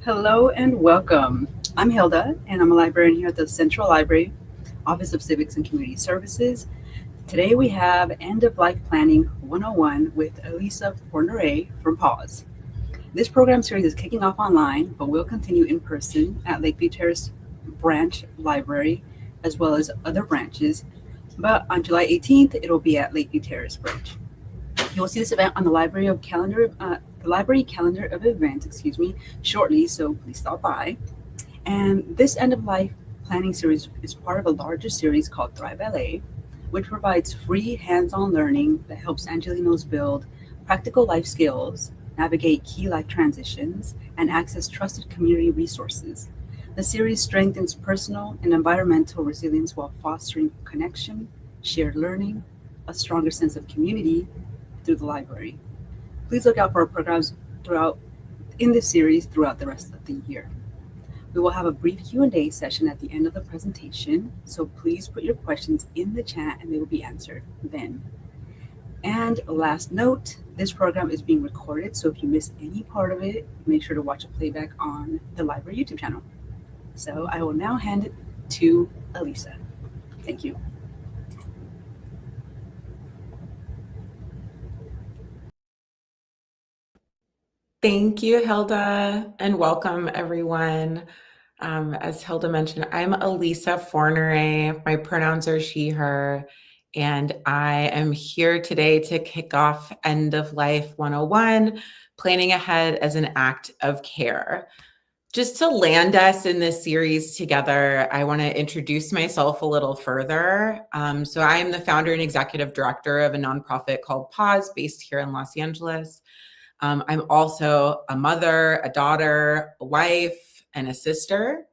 Hello and welcome. I'm Hilda, and I'm a librarian here at the Central Library, Office of Civics and Community Services. Today we have End of Life Planning 101 with Elisa Fornere from PAWS. This program series is kicking off online, but will continue in person at Lakeview Terrace Branch Library, as well as other branches. But on July 18th, it'll be at Lakeview Terrace Branch. You will see this event on the library calendar of events, shortly. So please stop by. And this end of life planning series is part of a larger series called Thrive LA, which provides free hands-on learning that helps Angelinos build practical life skills, navigate key life transitions, and access trusted community resources. The series strengthens personal and environmental resilience while fostering connection, shared learning, a stronger sense of community through the library. Please look out for our programs throughout in this series throughout the rest of the year. We will have a brief Q&A session at the end of the presentation, so please put your questions in the chat and they will be answered then. And last note, this program is being recorded, so if you miss any part of it, make sure to watch a playback on the library YouTube channel. So I will now hand it to Elisa. Thank you. Thank you, Hilda, and welcome everyone. As Hilda mentioned, I'm Elisa Fornere. My pronouns are she, her, and I am here today to kick off End of Life 101, Planning Ahead as an Act of Care. Just to land us in this series together, I want to introduce myself a little further. So I am the founder and executive director of a nonprofit called PAWS based here in Los Angeles. I'm also a mother, a daughter, a wife, and a sister.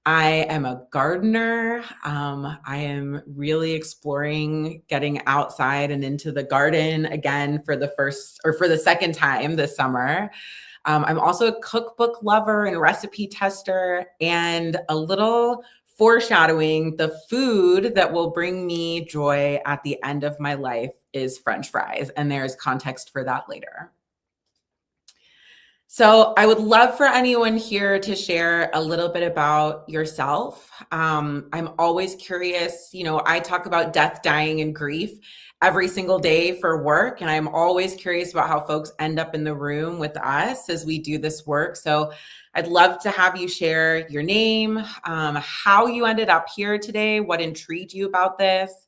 I am a gardener. I am really exploring getting outside and into the garden again for the second time this summer. I'm also a cookbook lover and recipe tester, and a little foreshadowing, the food that will bring me joy at the end of my life is French fries, and there's context for that later. So I would love for anyone here to share a little bit about yourself. I'm always curious, I talk about death, dying, and grief every single day for work, and I'm always curious about how folks end up in the room with us as we do this work. So I'd love to have you share your name, how you ended up here today, what intrigued you about this,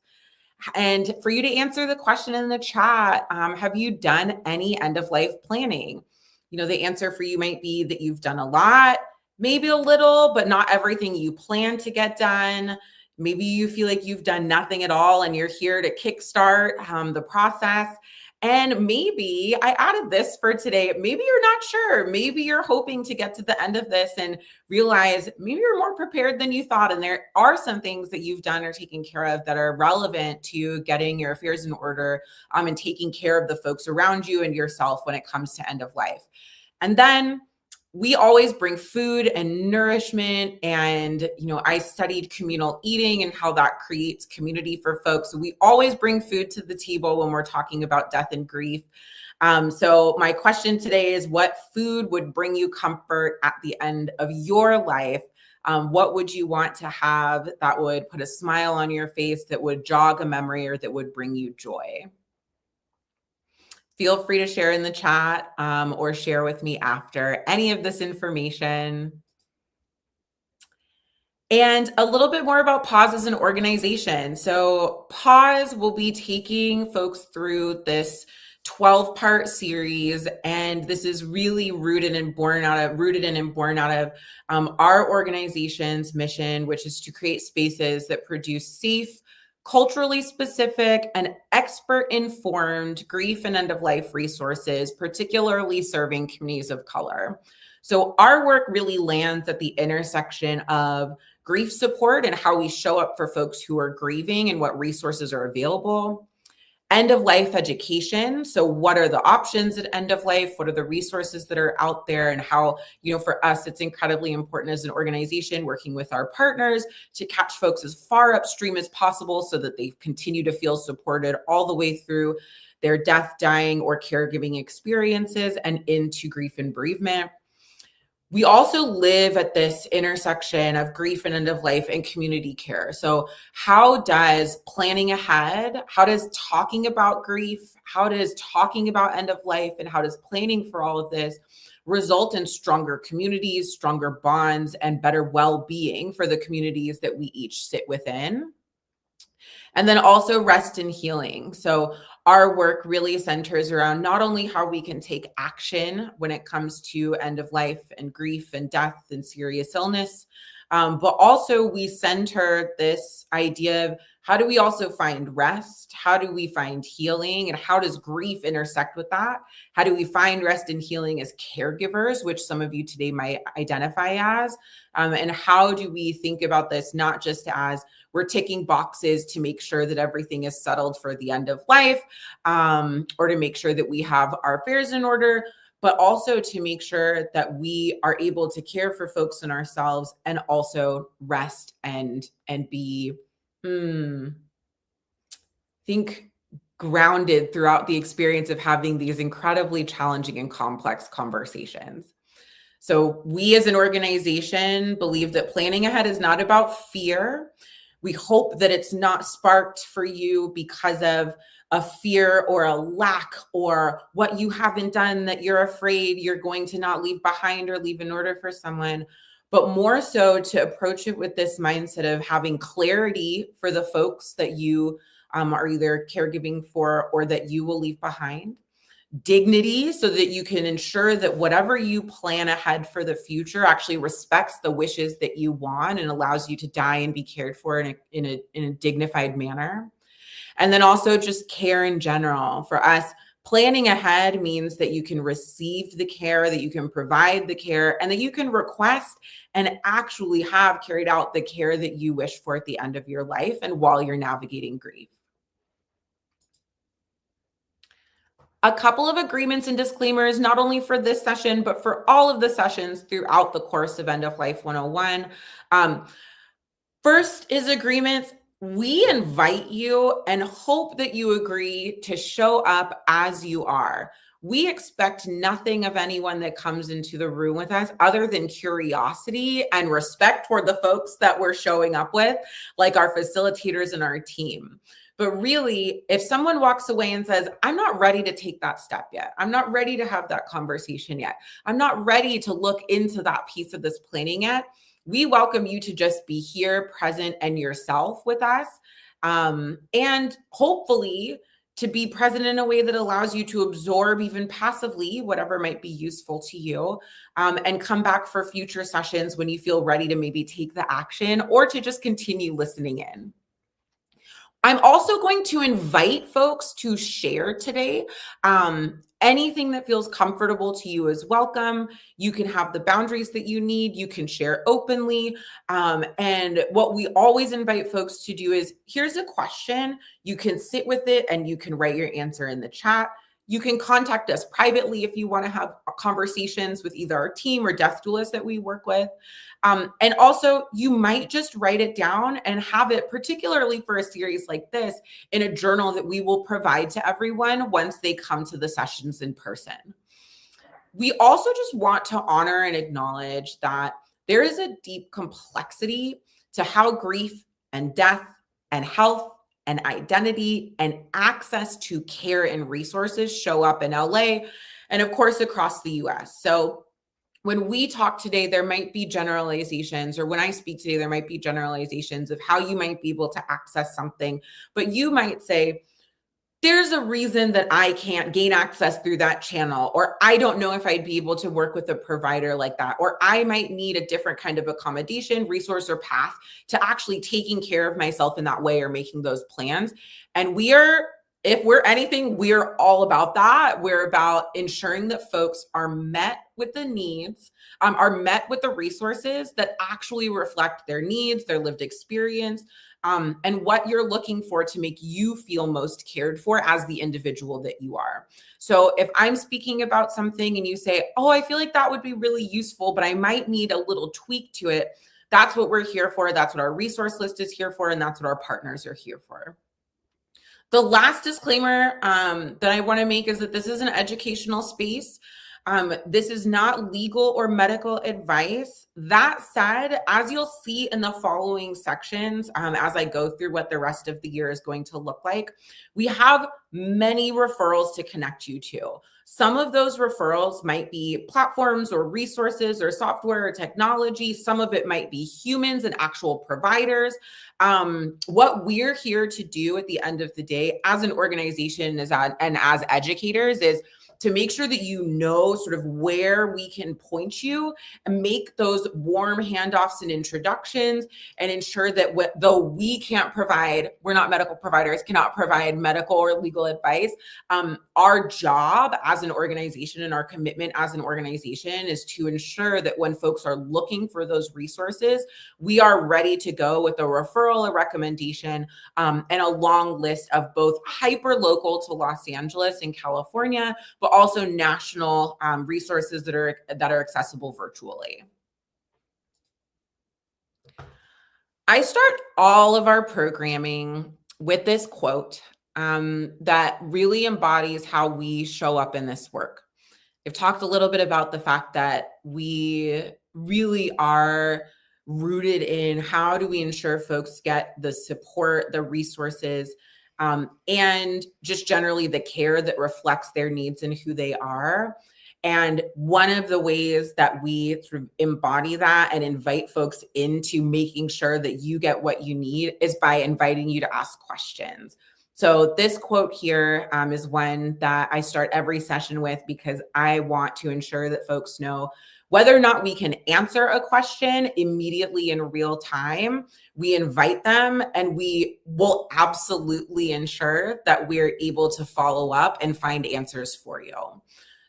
and for you to answer the question in the chat, have you done any end-of-life planning? The answer for you might be that you've done a lot, maybe a little, but not everything you plan to get done. Maybe you feel like you've done nothing at all and you're here to kickstart the process. And maybe I added this for today. Maybe you're not sure. Maybe you're hoping to get to the end of this and realize maybe you're more prepared than you thought. And there are some things that you've done or taken care of that are relevant to getting your affairs in order and taking care of the folks around you and yourself when it comes to end of life. And then we always bring food and nourishment. And, I studied communal eating and how that creates community for folks. So we always bring food to the table when we're talking about death and grief. So my question today is, what food would bring you comfort at the end of your life? What would you want to have that would put a smile on your face, that would jog a memory, or that would bring you joy? Feel free to share in the chat or share with me after any of this information. And a little bit more about PAWS as an organization. So PAWS will be taking folks through this 12-part series, and this is really rooted and born out of our organization's mission, which is to create spaces that produce safe, culturally specific, and expert-informed grief and end-of-life resources, particularly serving communities of color. So our work really lands at the intersection of grief support and how we show up for folks who are grieving and what resources are available. End-of-life education. So what are the options at end of life? What are the resources that are out there? And how, for us, it's incredibly important as an organization working with our partners to catch folks as far upstream as possible so that they continue to feel supported all the way through their death, dying, or caregiving experiences and into grief and bereavement. We also live at this intersection of grief and end of life and community care. So how does planning ahead, how does talking about grief, how does talking about end of life, and how does planning for all of this result in stronger communities, stronger bonds, and better well-being for the communities that we each sit within? And then also rest and healing. So our work really centers around not only how we can take action when it comes to end of life and grief and death and serious illness, but also we center this idea of how do we also find rest? How do we find healing? And how does grief intersect with that? How do we find rest and healing as caregivers, which some of you today might identify as? And how do we think about this not just as we're ticking boxes to make sure that everything is settled for the end of life, or to make sure that we have our affairs in order, but also to make sure that we are able to care for folks and ourselves and also rest and be think grounded throughout the experience of having these incredibly challenging and complex conversations. So we as an organization believe that planning ahead is not about fear. We hope that it's not sparked for you because of a fear or a lack or what you haven't done that you're afraid you're going to not leave behind or leave in order for someone, but more so to approach it with this mindset of having clarity for the folks that you are either caregiving for or that you will leave behind, dignity so that you can ensure that whatever you plan ahead for the future actually respects the wishes that you want and allows you to die and be cared for in a dignified manner. And then also just care in general. For us, planning ahead means that you can receive the care, that you can provide the care, and that you can request and actually have carried out the care that you wish for at the end of your life and while you're navigating grief. A couple of agreements and disclaimers, not only for this session, but for all of the sessions throughout the course of End of Life 101. First is agreements. We invite you and hope that you agree to show up as you are. We expect nothing of anyone that comes into the room with us other than curiosity and respect for the folks that we're showing up with, like our facilitators and our team. But really, if someone walks away and says, I'm not ready to take that step yet, I'm not ready to have that conversation yet, I'm not ready to look into that piece of this planning yet, we welcome you to just be here, present, and yourself with us. And hopefully to be present in a way that allows you to absorb even passively whatever might be useful to you, and come back for future sessions when you feel ready to maybe take the action or to just continue listening in. I'm also going to invite folks to share today. Anything that feels comfortable to you is welcome. You can have the boundaries that you need. You can share openly. And what we always invite folks to do is, here's a question. You can sit with it and you can write your answer in the chat. You can contact us privately if you want to have conversations with either our team or death doulas that we work with. And also, you might just write it down and have it, particularly for a series like this, in a journal that we will provide to everyone once they come to the sessions in person. We also just want to honor and acknowledge that there is a deep complexity to how grief and death and health and identity and access to care and resources show up in LA and, of course, across the US. So when we talk today, there might be generalizations, or when I speak today, there might be generalizations of how you might be able to access something. But you might say, there's a reason that I can't gain access through that channel, or I don't know if I'd be able to work with a provider like that, or I might need a different kind of accommodation, resource, or path to actually taking care of myself in that way or making those plans. And if we're anything, we're all about that. We're about ensuring that folks are met with the needs, are met with the resources that actually reflect their needs, their lived experience, and what you're looking for to make you feel most cared for as the individual that you are. So if I'm speaking about something and you say, oh, I feel like that would be really useful, but I might need a little tweak to it, that's what we're here for. That's what our resource list is here for. And that's what our partners are here for. The last disclaimer that I want to make is that this is an educational space. This is not legal or medical advice. That said, as you'll see in the following sections, as I go through what the rest of the year is going to look like, we have many referrals to connect you to. Some of those referrals might be platforms or resources or software or technology. Some of it might be humans and actual providers. What we're here to do at the end of the day as an organization and as educators is to make sure that you know sort of where we can point you and make those warm handoffs and introductions and ensure that though we can't provide, we're not medical providers, cannot provide medical or legal advice, our job as an organization and our commitment as an organization is to ensure that when folks are looking for those resources, we are ready to go with a referral, a recommendation, and a long list of both hyper local to Los Angeles and California, but also national resources that are accessible virtually. I start all of our programming with this quote that really embodies how we show up in this work. I've talked a little bit about the fact that we really are rooted in how do we ensure folks get the support, the resources, and just generally the care that reflects their needs and who they are. And one of the ways that we sort of embody that and invite folks into making sure that you get what you need is by inviting you to ask questions. So this quote here is one that I start every session with because I want to ensure that folks know whether or not we can answer a question immediately in real time. We invite them and we will absolutely ensure that we're able to follow up and find answers for you.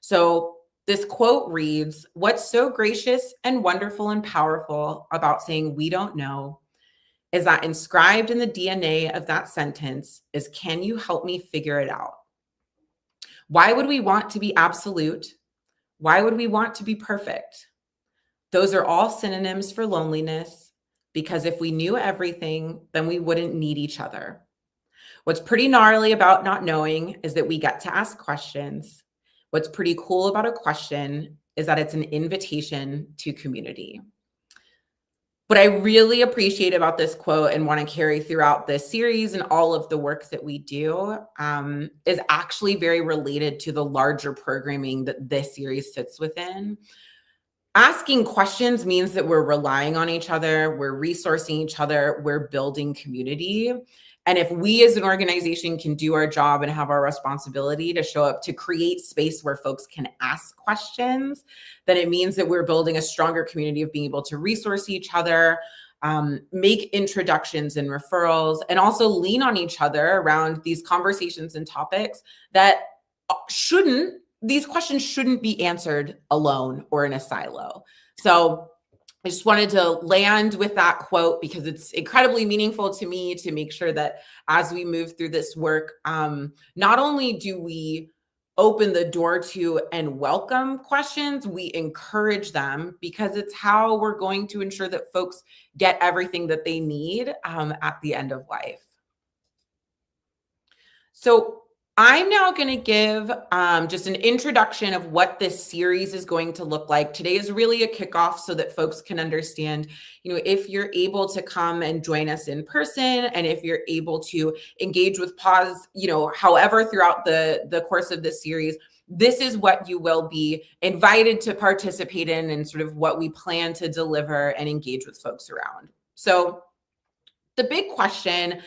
So this quote reads, "What's so gracious and wonderful and powerful about saying we don't know is that inscribed in the DNA of that sentence is, can you help me figure it out? Why would we want to be absolute? Why would we want to be perfect? Those are all synonyms for loneliness, because if we knew everything, then we wouldn't need each other. What's pretty gnarly about not knowing is that we get to ask questions. What's pretty cool about a question is that it's an invitation to community." What I really appreciate about this quote and want to carry throughout this series and all of the work that we do is actually very related to the larger programming that this series sits within. Asking questions means that we're relying on each other, we're resourcing each other, we're building community. And if we as an organization can do our job and have our responsibility to show up to create space where folks can ask questions, then it means that we're building a stronger community of being able to resource each other, make introductions and referrals, and also lean on each other around these conversations and topics that these questions shouldn't be answered alone or in a silo. So I just wanted to land with that quote because it's incredibly meaningful to me to make sure that as we move through this work, not only do we open the door to and welcome questions, we encourage them because it's how we're going to ensure that folks get everything that they need at the end of life. So I'm now going to give just an introduction of what this series is going to look like. Today is really a kickoff so that folks can understand, if you're able to come and join us in person and if you're able to engage with pause, however, throughout the course of this series, this is what you will be invited to participate in and sort of what we plan to deliver and engage with folks around. So the big question,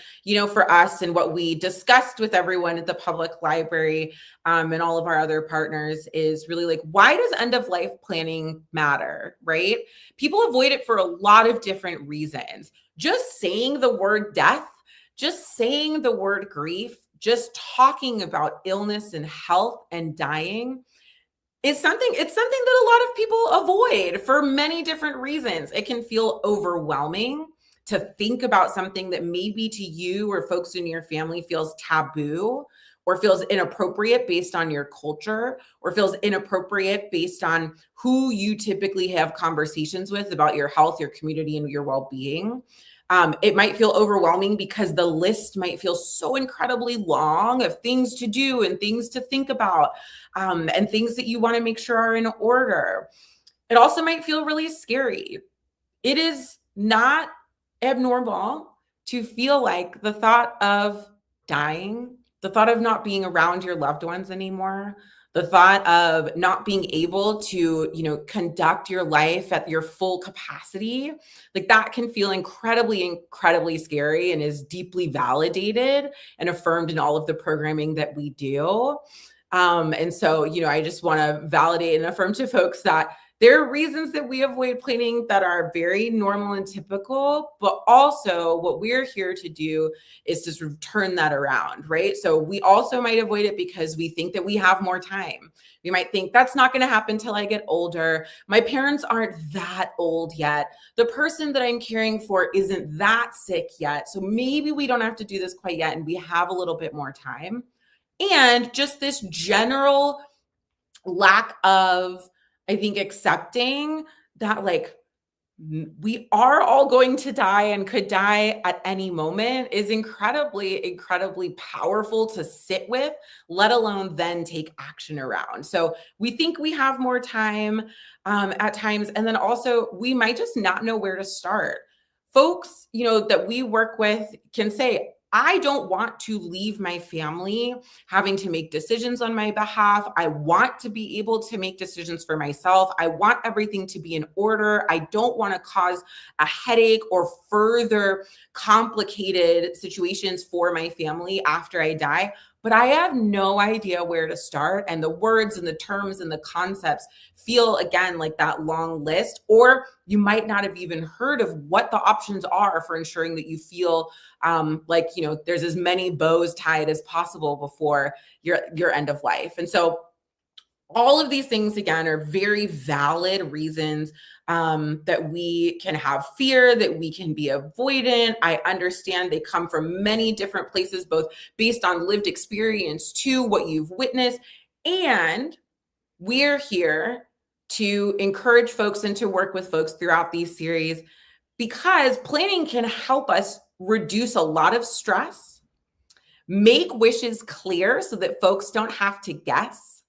for us and what we discussed with everyone at the public library and all of our other partners is really like, why does end of life planning matter, right? People avoid it for a lot of different reasons. Just saying the word death, just saying the word grief, just talking about illness and health and dying it's something that a lot of people avoid for many different reasons. It can feel overwhelming to think about something that maybe to you or folks in your family feels taboo or feels inappropriate based on your culture or feels inappropriate based on who you typically have conversations with about your health, your community, and your well-being. It might feel overwhelming because the list might feel so incredibly long of things to do and things to think about, and things that you want to make sure are in order. It also might feel really scary. It is not abnormal to feel like the thought of dying, the thought of not being around your loved ones anymore, the thought of not being able to, conduct your life at your full capacity, like that can feel incredibly, incredibly scary and is deeply validated and affirmed in all of the programming that we do. And so, I just want to validate and affirm to folks that there are reasons that we avoid planning that are very normal and typical, but also what we're here to do is to sort of turn that around, right? So we also might avoid it because we think that we have more time. We might think that's not going to happen till I get older. My parents aren't that old yet. The person that I'm caring for isn't that sick yet. So maybe we don't have to do this quite yet, and we have a little bit more time. And just this general lack of, I think, accepting that like we are all going to die and could die at any moment is incredibly, incredibly powerful to sit with, let alone then take action around. So we think we have more time at times. And then also we might just not know where to start. Folks, that we work with can say, I don't want to leave my family having to make decisions on my behalf. I want to be able to make decisions for myself. I want everything to be in order. I don't want to cause a headache or further complicated situations for my family after I die. But I have no idea where to start. And the words and the terms and the concepts feel, again, like that long list, or you might not have even heard of what the options are for ensuring that you feel like, there's as many bows tied as possible before your end of life. And so all of these things, again, are very valid reasons that we can have fear, that we can be avoidant. I understand they come from many different places, both based on lived experience to what you've witnessed. And we're here to encourage folks and to work with folks throughout these series because planning can help us reduce a lot of stress, make wishes clear so that folks don't have to guess.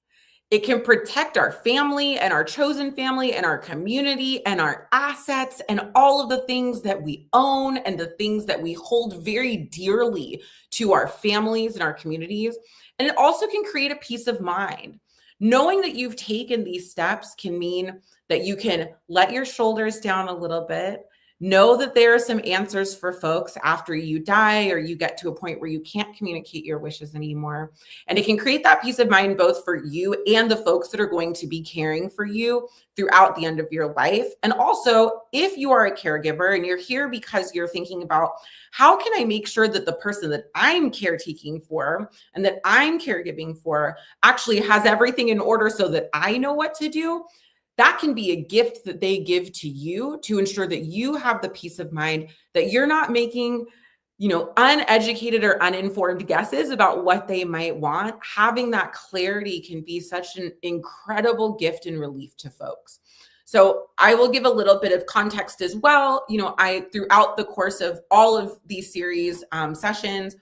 It can protect our family and our chosen family and our community and our assets and all of the things that we own and the things that we hold very dearly to our families and our communities. And it also can create a peace of mind. Knowing that you've taken these steps can mean that you can let your shoulders down a little bit. Know that there are some answers for folks after you die or you get to a point where you can't communicate your wishes anymore. And it can create that peace of mind both for you and the folks that are going to be caring for you throughout the end of your life. And also, if you are a caregiver and you're here because you're thinking about how can I make sure that the person that I'm caretaking for and that I'm caregiving for actually has everything in order so that I know what to do, that can be a gift that they give to you to ensure that you have the peace of mind that you're not making, uneducated or uninformed guesses about what they might want. Having that clarity can be such an incredible gift and relief to folks. So I will give a little bit of context as well. I, throughout the course of all of these series sessions,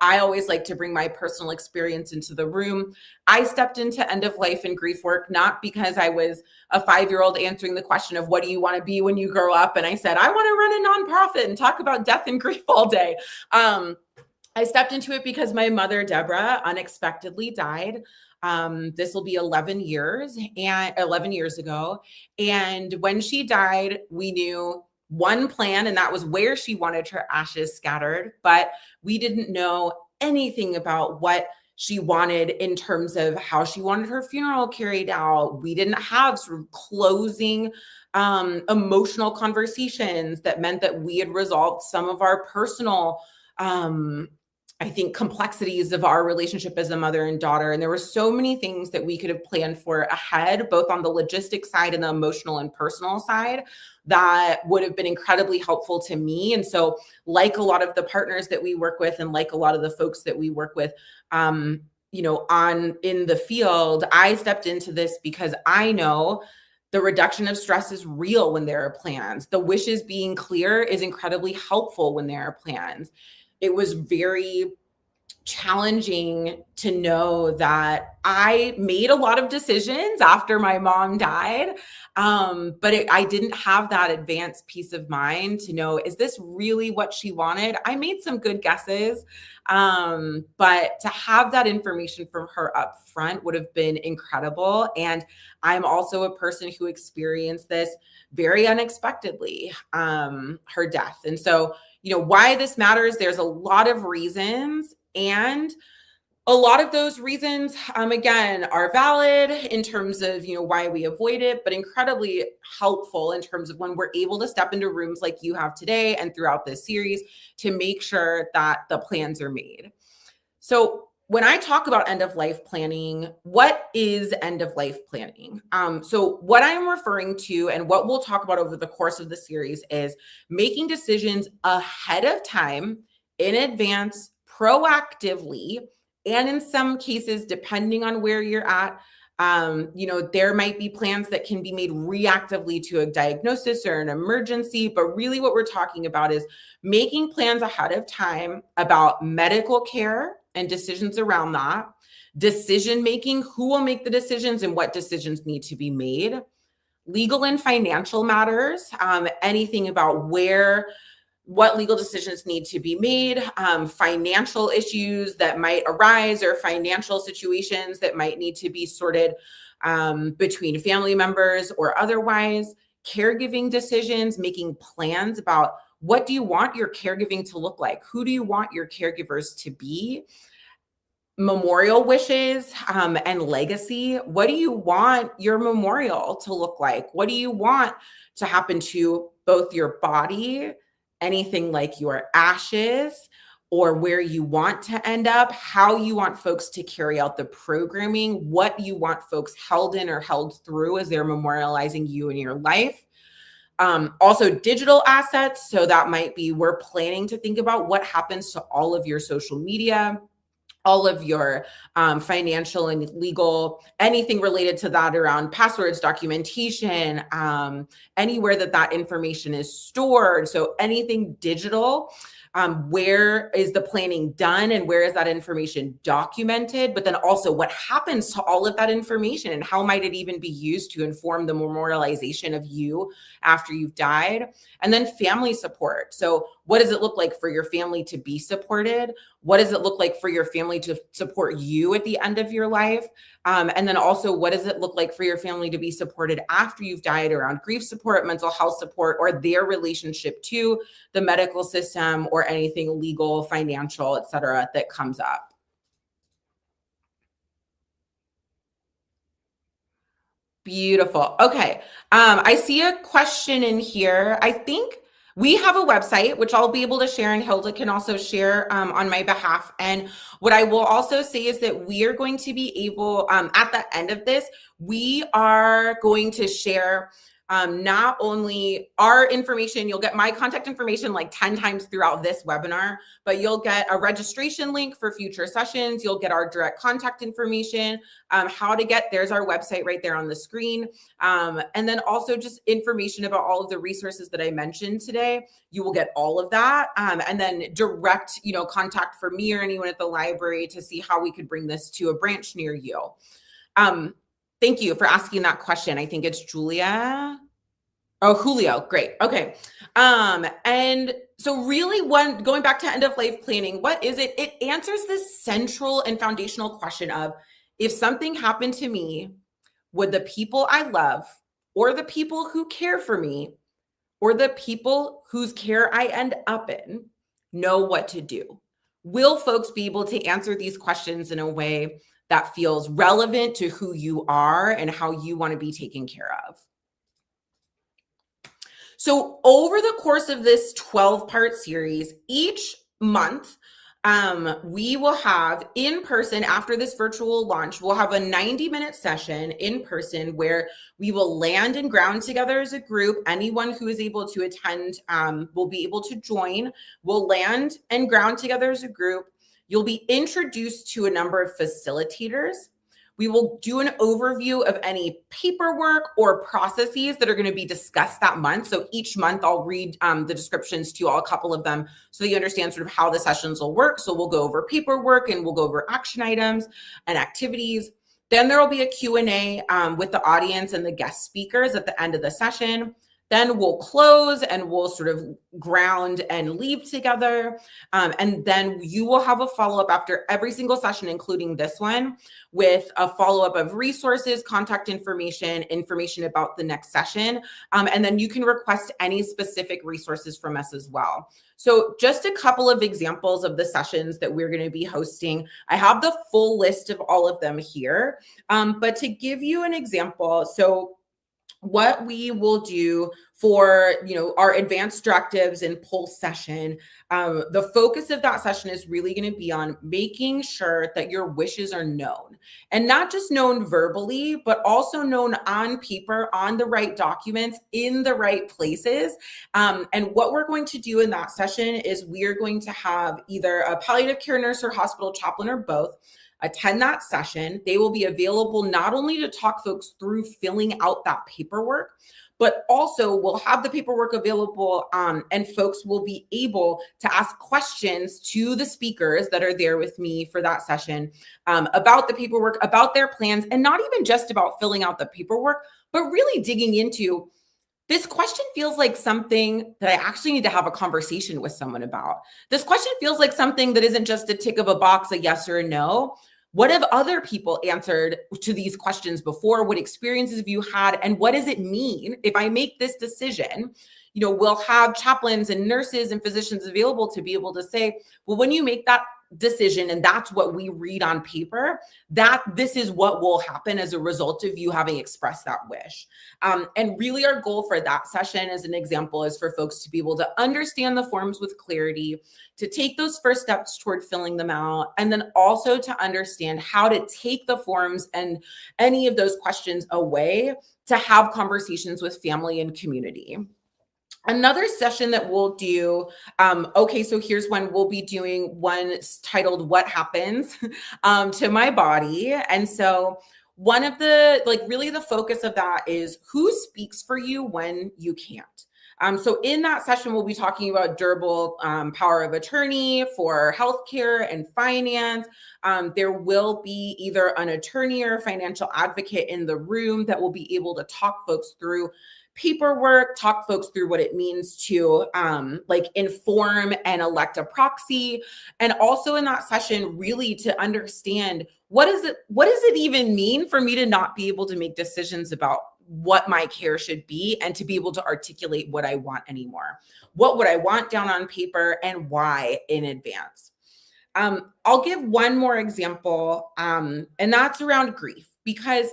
I always like to bring my personal experience into the room. I stepped into end of life and grief work, not because I was a 5-year-old answering the question of what do you want to be when you grow up? And I said, I want to run a nonprofit and talk about death and grief all day. I stepped into it because my mother, Deborah, unexpectedly died. This will be 11 years ago. And when she died, we knew one plan, and that was where she wanted her ashes scattered, but we didn't know anything about what she wanted in terms of how she wanted her funeral carried out. We didn't have sort of closing emotional conversations that meant that we had resolved some of our personal I think complexities of our relationship as a mother and daughter. And there were so many things that we could have planned for ahead, both on the logistics side and the emotional and personal side, that would have been incredibly helpful to me. And so, like a lot of the partners that we work with and like a lot of the folks that we work with, in the field, I stepped into this because I know The reduction of stress is real when there are plans. The wishes being clear is incredibly helpful when there are plans. It was very challenging to know that I made a lot of decisions after my mom died. I didn't have that advanced peace of mind to know, is this really what she wanted? I made some good guesses, but to have that information from her up front would have been incredible. And I'm also a person who experienced this very unexpectedly, her death. And so, why this matters, there's a lot of reasons. And a lot of those reasons, again, are valid in terms of, why we avoid it, but incredibly helpful in terms of when we're able to step into rooms like you have today and throughout this series to make sure that the plans are made. So when I talk about end of life planning, what is end of life planning? So what I'm referring to and what we'll talk about over the course of the series is making decisions ahead of time, in advance, proactively, and in some cases, depending on where you're at, there might be plans that can be made reactively to a diagnosis or an emergency, but really what we're talking about is making plans ahead of time about medical care and decisions around that, decision making, who will make the decisions and what decisions need to be made, legal and financial matters, anything about what legal decisions need to be made, financial issues that might arise or financial situations that might need to be sorted between family members or otherwise, caregiving decisions, making plans about what do you want your caregiving to look like? Who do you want your caregivers to be? Memorial wishes and legacy. What do you want your memorial to look like? What do you want to happen to both your body, anything like your ashes, or where you want to end up, how you want folks to carry out the programming, what you want folks held in or held through as they're memorializing you in your life. Also digital assets. So that might be, we're planning to think about what happens to all of your social media, all of your financial and legal, anything related to that around passwords, documentation, anywhere that information is stored. So anything digital, where is the planning done and where is that information documented? But then also what happens to all of that information and how might it even be used to inform the memorialization of you after you've died? And then family support. So what does it look like for your family to be supported? What does it look like for your family to support you at the end of your life? And then also, what does it look like for your family to be supported after you've died around grief support, mental health support, or their relationship to the medical system or anything legal, financial, et cetera, that comes up? Beautiful. Okay. I see a question in here. I think we have a website, which I'll be able to share, and Hilda can also share on my behalf. And what I will also say is that we are going to be able, at the end of this, we are going to share not only our information, you'll get my contact information like 10 times throughout this webinar, but you'll get a registration link for future sessions. You'll get our direct contact information, how to get, there's our website right there on the screen. And then also just information about all of the resources that I mentioned today. You will get all of that. And then direct, contact for me or anyone at the library to see how we could bring this to a branch near you. Thank you for asking that question. I think it's Julia. Oh, Julio. Great. Okay. And so really going back to end of life planning, what is it? It answers this central and foundational question of, if something happened to me, would the people I love or the people who care for me or the people whose care I end up in know what to do? Will folks be able to answer these questions in a way that feels relevant to who you are and how you want to be taken care of? So over the course of this 12-part series, each month, we will have in person, after this virtual launch, we'll have a 90-minute session in person where we will land and ground together as a group. Anyone who is able to attend will be able to join. We'll land and ground together as a group. You'll be introduced to a number of facilitators. We will do an overview of any paperwork or processes that are going to be discussed that month. So each month I'll read the descriptions to you all, a couple of them, so that you understand sort of how the sessions will work. So we'll go over paperwork and we'll go over action items and activities. Then there will be a Q&A with the audience and the guest speakers at the end of the session. Then we'll close and we'll sort of ground and leave together. And then you will have a follow-up after every single session, including this one, with a follow-up of resources, contact information, information about the next session. And then you can request any specific resources from us as well. So just a couple of examples of the sessions that we're going to be hosting. I have the full list of all of them here. But to give you an example, so what we will do for our advanced directives and pulse session, the focus of that session is really going to be on making sure that your wishes are known, and not just known verbally, but also known on paper, on the right documents, in the right places. And what we're going to do in that session is we're going to have either a palliative care nurse or hospital chaplain or both attend that session. They will be available not only to talk folks through filling out that paperwork, but also we'll have the paperwork available, and folks will be able to ask questions to the speakers that are there with me for that session about the paperwork, about their plans, and not even just about filling out the paperwork, but really digging into, this question feels like something that I actually need to have a conversation with someone about. This question feels like something that isn't just a tick of a box, a yes or a no. What have other people answered to these questions before? What experiences have you had? And what does it mean if I make this decision? We'll have chaplains and nurses and physicians available to be able to say, well, when you make that decision, and that's what we read on paper, that this is what will happen as a result of you having expressed that wish. And really our goal for that session, as an example, is for folks to be able to understand the forms with clarity, to take those first steps toward filling them out, and then also to understand how to take the forms and any of those questions away to have conversations with family and community. Another session that we'll do, so here's when we'll be doing one titled What Happens to My Body. And so one of the, really the focus of that is who speaks for you when you can't. So in that session, we'll be talking about durable power of attorney for healthcare and finance. There will be either an attorney or financial advocate in the room that will be able to talk folks through paperwork, talk folks through what it means to inform and elect a proxy. And also in that session, really to understand what does it even mean for me to not be able to make decisions about what my care should be, and to be able to articulate what I want anymore. What would I want down on paper, and why in advance? I'll give one more example, and that's around grief, because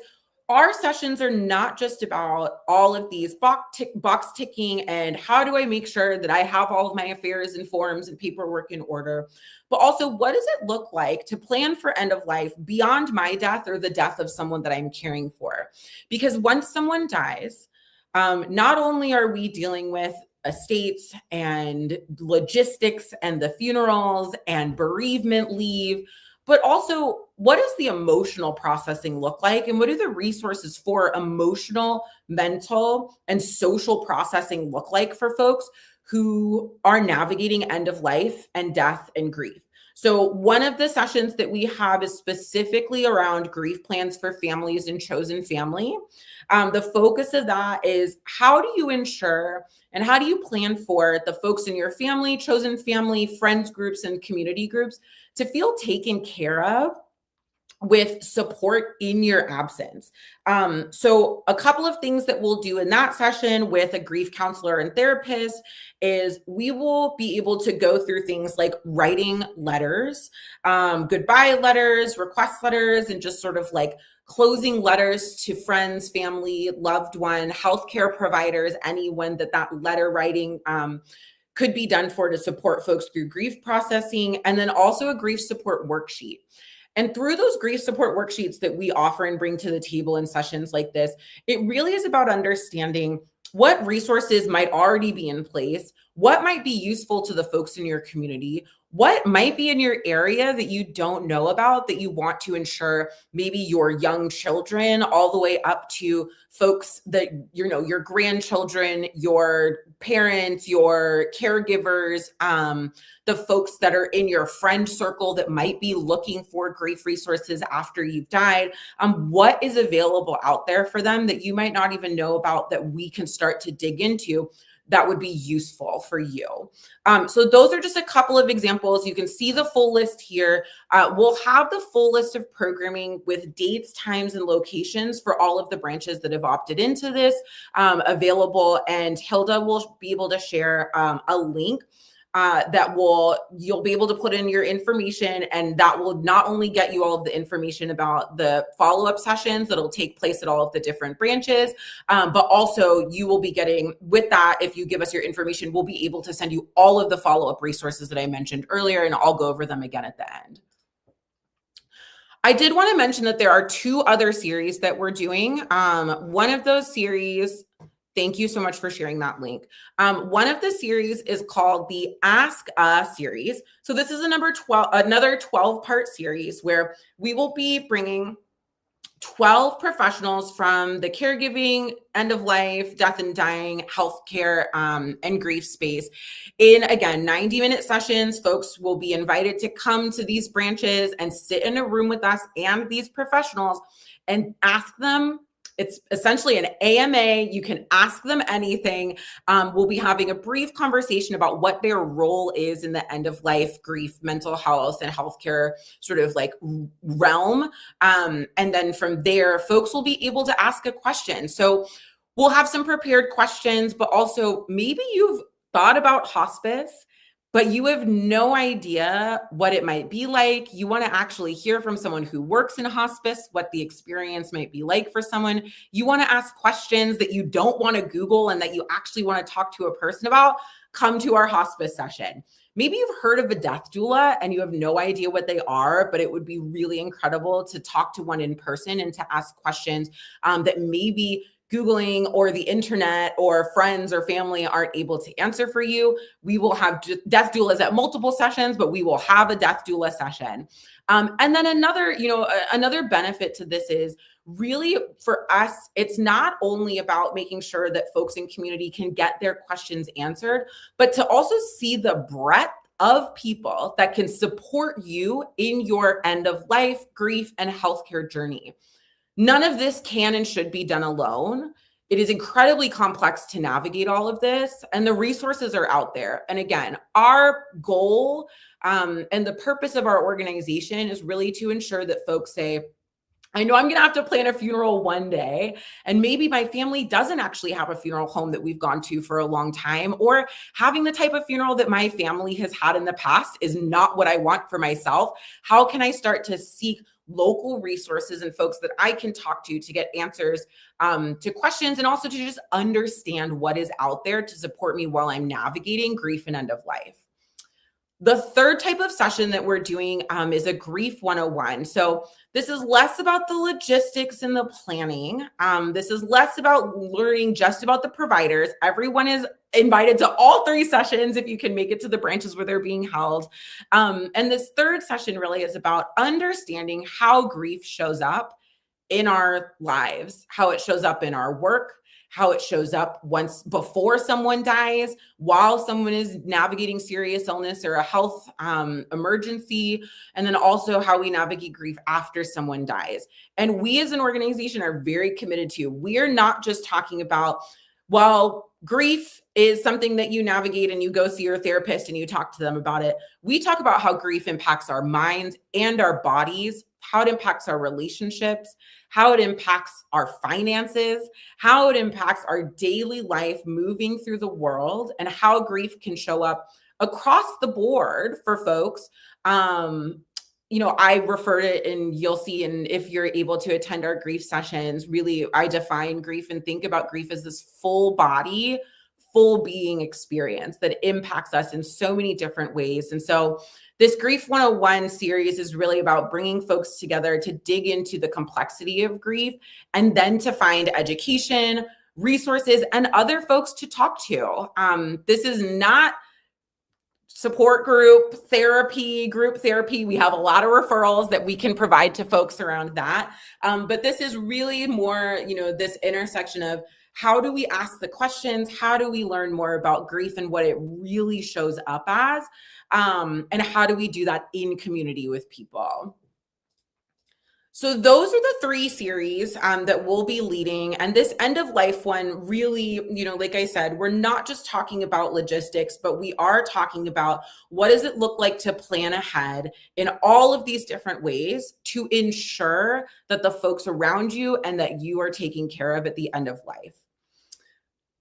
our sessions are not just about all of these box ticking and how do I make sure that I have all of my affairs and forms and paperwork in order, but also what does it look like to plan for end of life beyond my death or the death of someone that I'm caring for? Because once someone dies, not only are we dealing with estates and logistics and the funerals and bereavement leave, but also what does the emotional processing look like? And what do the resources for emotional, mental, and social processing look like for folks who are navigating end of life and death and grief? So one of the sessions that we have is specifically around grief plans for families and chosen family. The focus of that is how do you ensure and how do you plan for the folks in your family, chosen family, friends groups, and community groups to feel taken care of with support in your absence? So a couple of things that we'll do in that session with a grief counselor and therapist is we will be able to go through things like writing letters, goodbye letters, request letters, and just sort of like closing letters to friends, family, loved one, healthcare providers, anyone that letter writing could be done for to support folks through grief processing, and then also a grief support worksheet. And through those grief support worksheets that we offer and bring to the table in sessions like this, it really is about understanding what resources might already be in place, what might be useful to the folks in your community, what might be in your area that you don't know about that you want to ensure maybe your young children all the way up to folks that, your grandchildren, your parents, your caregivers, the folks that are in your friend circle that might be looking for grief resources after you've died. What is available out there for them that you might not even know about that we can start to dig into that would be useful for you. So those are just a couple of examples. You can see the full list here. We'll have the full list of programming with dates, times, and locations for all of the branches that have opted into this available. And Hilda will be able to share a link that you'll be able to put in your information, and that will not only get you all of the information about the follow-up sessions that'll take place at all of the different branches, but also you will be getting, with that, if you give us your information, we'll be able to send you all of the follow-up resources that I mentioned earlier, and I'll go over them again at the end. I did want to mention that there are 2 other series that we're doing. One of those series, thank you so much for sharing that link. One of the series is called the Ask A series. So this is another 12-part series where we will be bringing 12 professionals from the caregiving, end of life, death and dying, healthcare, and grief space. In, again, 90-minute sessions, folks will be invited to come to these branches and sit in a room with us and these professionals and ask them. It's essentially an AMA. You can ask them anything. We'll be having a brief conversation about what their role is in the end of life, grief, mental health, and healthcare sort of like realm. And then from there, folks will be able to ask a question. So we'll have some prepared questions, but also maybe you've thought about hospice, but you have no idea what it might be like. You want to actually hear from someone who works in hospice, what the experience might be like for someone. You want to ask questions that you don't want to Google and that you actually want to talk to a person about. Come to our hospice session. Maybe you've heard of a death doula and you have no idea what they are, but it would be really incredible to talk to one in person and to ask questions that maybe Googling or the internet or friends or family aren't able to answer for you. We will have death doulas at multiple sessions, but we will have a death doula session. And then another benefit to this is really for us, it's not only about making sure that folks in community can get their questions answered, but to also see the breadth of people that can support you in your end of life, grief, and healthcare journey. None of this can and should be done alone. It is incredibly complex to navigate all of this, and the resources are out there. And again, our goal and the purpose of our organization is really to ensure that folks say, I know I'm going to have to plan a funeral one day, and maybe my family doesn't actually have a funeral home that we've gone to for a long time, or having the type of funeral that my family has had in the past is not what I want for myself. How can I start to seek local resources and folks that I can talk to get answers to questions, and also to just understand what is out there to support me while I'm navigating grief and end of life. The third type of session that we're doing is a Grief 101. So this is less about the logistics and the planning. This is less about learning just about the providers. Everyone is invited to all 3 sessions if you can make it to the branches where they're being held. And this third session really is about understanding how grief shows up in our lives, how it shows up in our work, how it shows up once before someone dies, while someone is navigating serious illness or a health emergency, and then also how we navigate grief after someone dies. And we as an organization are very committed to, we are not just talking about, well, grief is something that you navigate and you go see your therapist and you talk to them about it. We talk about how grief impacts our minds and our bodies, how it impacts our relationships, how it impacts our finances, how it impacts our daily life moving through the world, and how grief can show up across the board for folks. I refer to it, and you'll see, and if you're able to attend our grief sessions, really, I define grief and think about grief as this full body, full being experience that impacts us in so many different ways. And so this Grief 101 series is really about bringing folks together to dig into the complexity of grief, and then to find education, resources, and other folks to talk to. This is not support group therapy. We have a lot of referrals that we can provide to folks around that. But this is really more, this intersection of how do we ask the questions? How do we learn more about grief and what it really shows up as? And how do we do that in community with people? So those are the 3 series that we'll be leading. And this end of life one really, like I said, we're not just talking about logistics, but we are talking about what does it look like to plan ahead in all of these different ways to ensure that the folks around you and that you are taken care of at the end of life.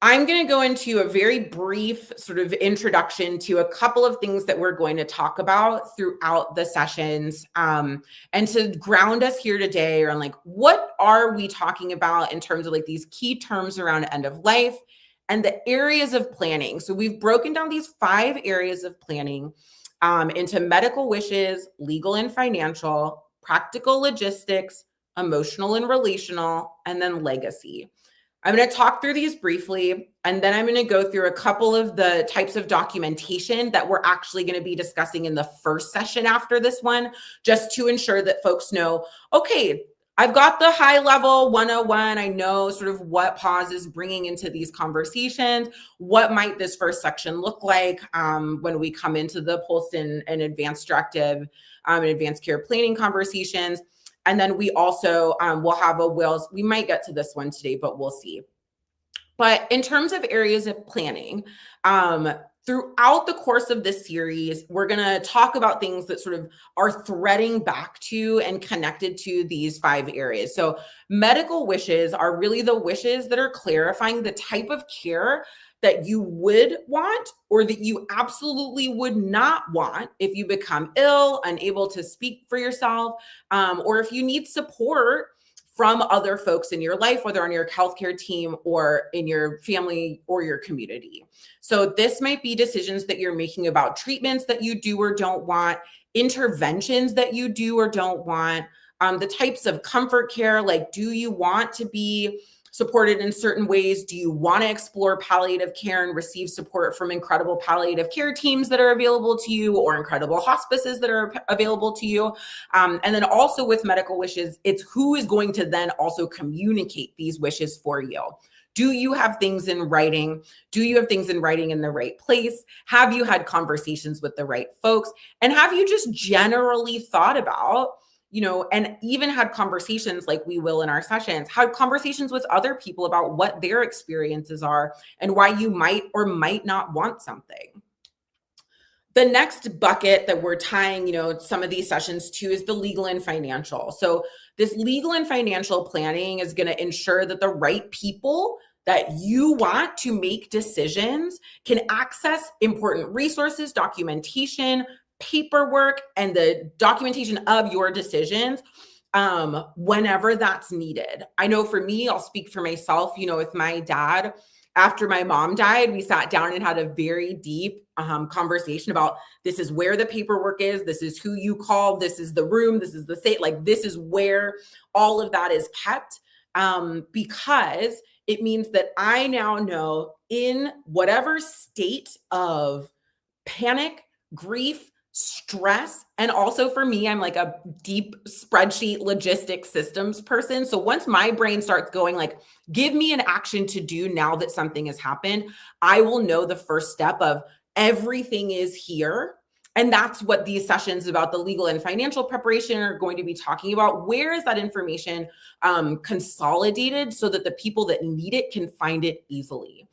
I'm going to go into a very brief sort of introduction to a couple of things that we're going to talk about throughout the sessions, and to ground us here today around like, what are we talking about in terms of like these key terms around end of life and the areas of planning. So we've broken down these 5 areas of planning into medical wishes, legal and financial, practical logistics, emotional and relational, and then legacy. I'm going to talk through these briefly, and then I'm going to go through a couple of the types of documentation that we're actually going to be discussing in the first session after this one, just to ensure that folks know, okay, I've got the high level 101. I know sort of what pause is bringing into these conversations. What might this first section look like when we come into the post and advanced directive and advanced care planning conversations? And then we also will have a wills. We might get to this one today, but we'll see. But in terms of areas of planning, throughout the course of this series, we're going to talk about things that sort of are threading back to and connected to these 5 areas. So medical wishes are really the wishes that are clarifying the type of care that you would want or that you absolutely would not want if you become ill, unable to speak for yourself, or if you need support from other folks in your life, whether on your healthcare team or in your family or your community. So this might be decisions that you're making about treatments that you do or don't want, interventions that you do or don't want, the types of comfort care, like do you want to be supported in certain ways? Do you want to explore palliative care and receive support from incredible palliative care teams that are available to you or incredible hospices that are available to you? And then also with medical wishes, it's who is going to then also communicate these wishes for you. Do you have things in writing? Do you have things in writing in the right place? Have you had conversations with the right folks? And have you just generally thought about, and even had conversations like we will in our sessions, had conversations with other people about what their experiences are and why you might or might not want something. The next bucket that we're tying, some of these sessions to is the legal and financial. So this legal and financial planning is going to ensure that the right people that you want to make decisions can access important resources, documentation, paperwork, and the documentation of your decisions whenever that's needed. I know for me, I'll speak for myself, with my dad, after my mom died, we sat down and had a very deep conversation about this is where the paperwork is, this is who you call, this is the room, this is the state, like this is where all of that is kept, because it means that I now know in whatever state of panic, grief, stress, and also for me, I'm like a deep spreadsheet logistics systems person. So once my brain starts going like, give me an action to do now that something has happened, I will know the first step of everything is here. And that's what these sessions about the legal and financial preparation are going to be talking about. Where is that information consolidated so that the people that need it can find it easily?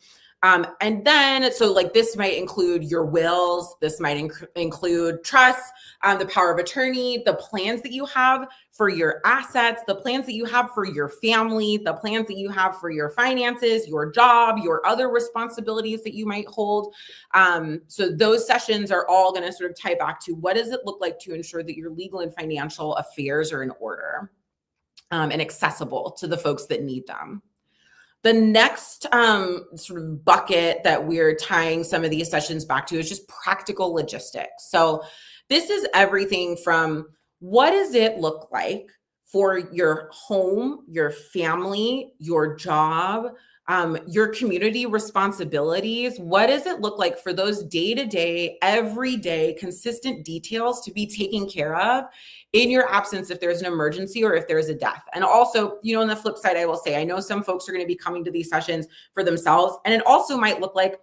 And then, so like this might include your wills, this might include trusts, the power of attorney, the plans that you have for your assets, the plans that you have for your family, the plans that you have for your finances, your job, your other responsibilities that you might hold. So those sessions are all going to sort of tie back to what does it look like to ensure that your legal and financial affairs are in order and accessible to the folks that need them. The next sort of bucket that we're tying some of these sessions back to is just practical logistics. So this is everything from what does it look like for your home, your family, your job, your community responsibilities. What does it look like for those day-to-day, everyday, consistent details to be taken care of in your absence if there's an emergency or if there's a death? And also, on the flip side, I will say, I know some folks are going to be coming to these sessions for themselves, and it also might look like,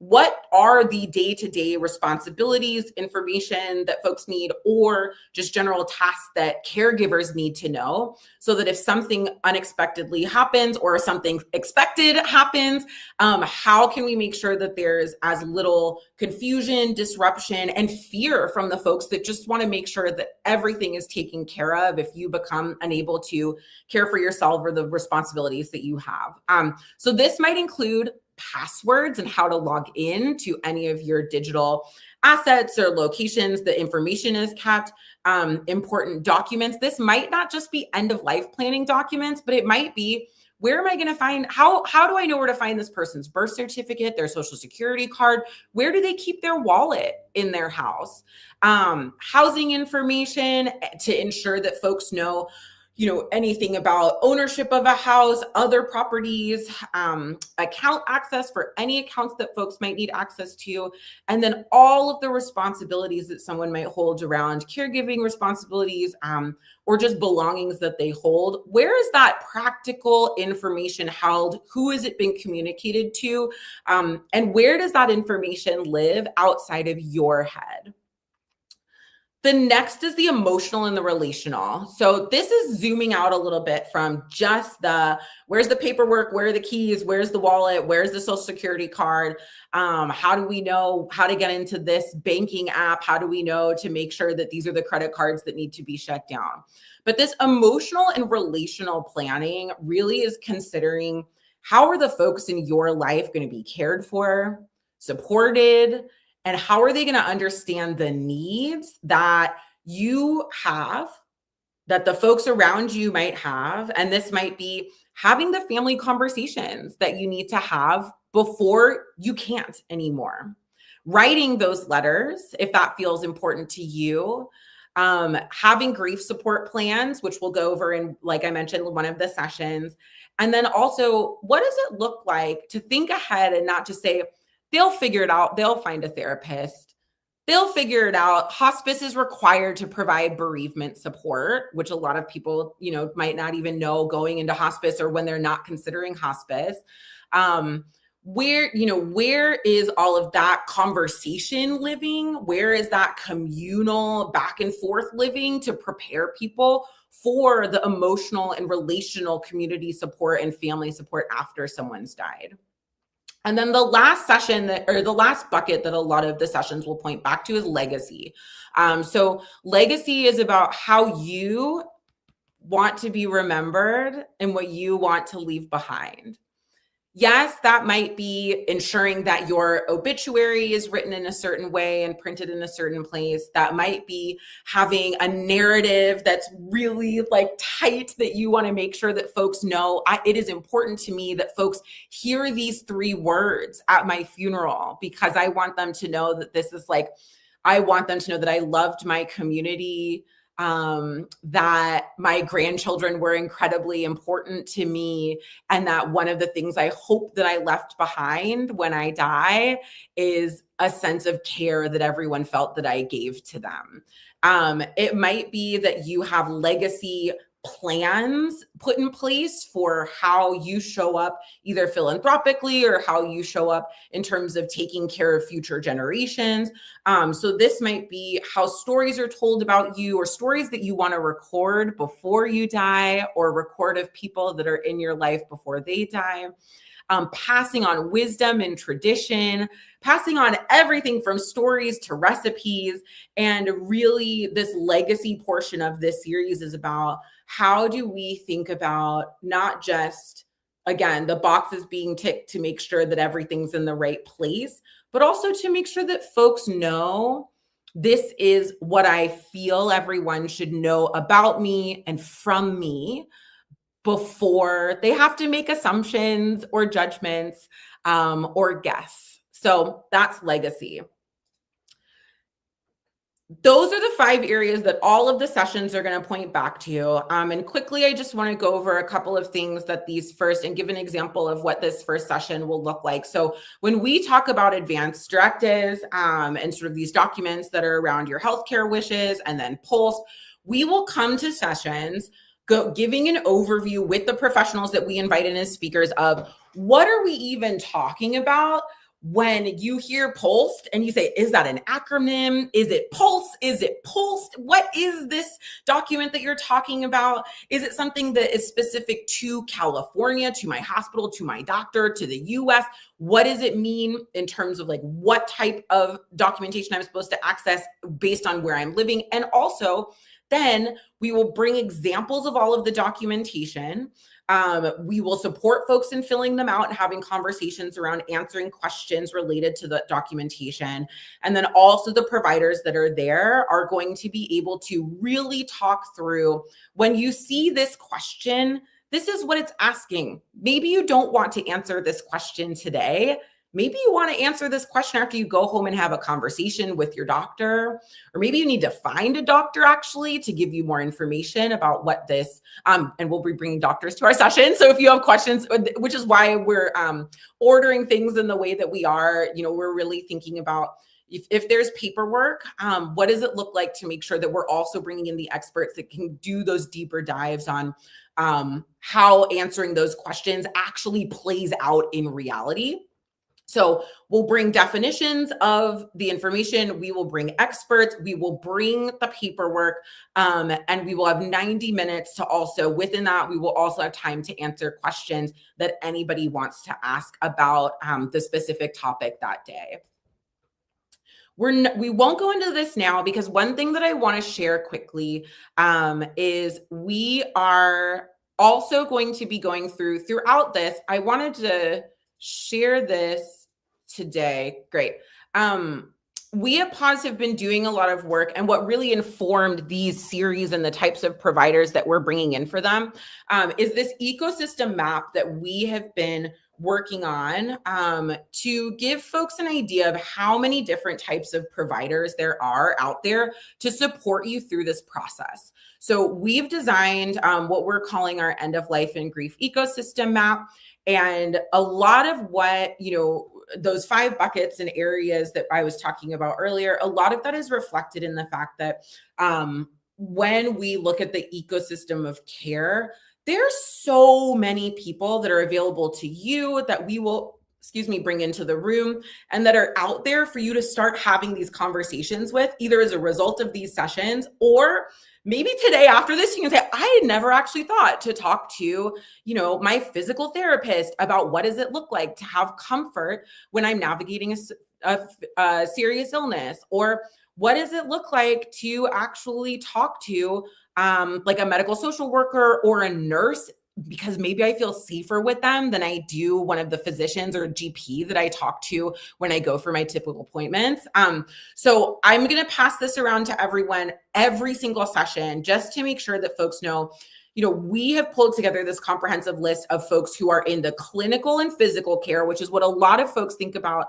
what are the day-to-day responsibilities, information that folks need, or just general tasks that caregivers need to know, so that if something unexpectedly happens or something expected happens, how can we make sure that there's as little confusion, disruption, and fear from the folks that just want to make sure that everything is taken care of if you become unable to care for yourself or the responsibilities that you have. So this might include passwords and how to log in to any of your digital assets or locations the information is kept, important documents. This might not just be end of life planning documents, but it might be, where am I going to find, how do I know where to find this person's birth certificate, their social security card? Where do they keep their wallet in their house? Housing information to ensure that folks know, anything about ownership of a house, other properties, account access for any accounts that folks might need access to, and then all of the responsibilities that someone might hold around caregiving responsibilities, or just belongings that they hold. Where is that practical information held? Who has it been communicated to? And where does that information live outside of your head? The next is the emotional and the relational. So this is zooming out a little bit from just where's the paperwork, where are the keys, where's the wallet, where's the social security card, how do we know how to get into this banking app, how do we know to make sure that these are the credit cards that need to be shut down. But this emotional and relational planning really is considering, how are the folks in your life going to be cared for, supported, and how are they going to understand the needs that you have, that the folks around you might have? And this might be having the family conversations that you need to have before you can't anymore. Writing those letters, if that feels important to you. Having grief support plans, which we'll go over in, like I mentioned, one of the sessions. And then also, what does it look like to think ahead and not just say, they'll figure it out, they'll find a therapist, they'll figure it out. Hospice is required to provide bereavement support, which a lot of people, might not even know going into hospice or when they're not considering hospice. Where is all of that conversation living? Where is that communal back and forth living to prepare people for the emotional and relational community support and family support after someone's died? And then the last session the last bucket that a lot of the sessions will point back to is legacy. So legacy is about how you want to be remembered and what you want to leave behind. Yes, that might be ensuring that your obituary is written in a certain way and printed in a certain place. That might be having a narrative that's really tight, that you want to make sure that folks know, it is important to me that folks hear these 3 words at my funeral, because I want them to know that this is I want them to know that I loved my community, that my grandchildren were incredibly important to me, and that one of the things I hope that I left behind when I die is a sense of care that everyone felt that I gave to them. It might be that you have legacy plans put in place for how you show up either philanthropically or how you show up in terms of taking care of future generations. So this might be how stories are told about you, or stories that you want to record before you die, or record of people that are in your life before they die. Passing on wisdom and tradition, passing on everything from stories to recipes. And really, this legacy portion of this series is about, how do we think about not just, again, the boxes being ticked to make sure that everything's in the right place, but also to make sure that folks know, this is what I feel everyone should know about me and from me, before they have to make assumptions or judgments, or guess. So that's legacy. those are the 5 areas that all of the sessions are going to point back to. And quickly, I just want to go over a couple of things that these first and give an example of what this first session will look like. So when we talk about advanced directives and sort of these documents that are around your healthcare wishes and then Pulse, we will come to sessions giving an overview with the professionals that we invite in as speakers of what are we even talking about when you hear pulsed and you say, is that an acronym? Is it pulse? Is it pulsed? What is this document that you're talking about? Is it something that is specific to California, to my hospital, to my doctor, to the US? What does it mean in terms of like what type of documentation I'm supposed to access based on where I'm living? And also, then we will bring examples of all of the documentation. We will support folks in filling them out and having conversations around answering questions related to the documentation. And then also the providers that are there are going to be able to really talk through when you see this question, this is what it's asking. Maybe you don't want to answer this question today. Maybe you want to answer this question after you go home and have a conversation with your doctor, or maybe you need to find a doctor actually to give you more information about what this, and we'll be bringing doctors to our session. So if you have questions, which is why we're ordering things in the way that we are, we're really thinking about if there's paperwork, what does it look like to make sure that we're also bringing in the experts that can do those deeper dives on how answering those questions actually plays out in reality. So we'll bring definitions of the information, we will bring experts, we will bring the paperwork, and we will have 90 minutes to also, within that, we will also have time to answer questions that anybody wants to ask about the specific topic that day. We won't go into this now because one thing that I want to share quickly is we are also going to be going throughout this. I wanted to share this today. Great. We at Pause have been doing a lot of work, and what really informed these series and the types of providers that we're bringing in for them is this ecosystem map that we have been working on to give folks an idea of how many different types of providers there are out there to support you through this process. So we've designed what we're calling our end of life and grief ecosystem map. And a lot of what, those 5 buckets and areas that I was talking about earlier, a lot of that is reflected in the fact that when we look at the ecosystem of care, there's so many people that are available to you that we will, bring into the room and that are out there for you to start having these conversations with, either as a result of these sessions or maybe today after this, you can say, I had never actually thought to talk to, my physical therapist about what does it look like to have comfort when I'm navigating a serious illness, or what does it look like to actually talk to like a medical social worker or a nurse, because maybe I feel safer with them than I do one of the physicians or GP that I talk to when I go for my typical appointments. So I'm going to pass this around to everyone every single session just to make sure that folks know, we have pulled together this comprehensive list of folks who are in the clinical and physical care, which is what a lot of folks think about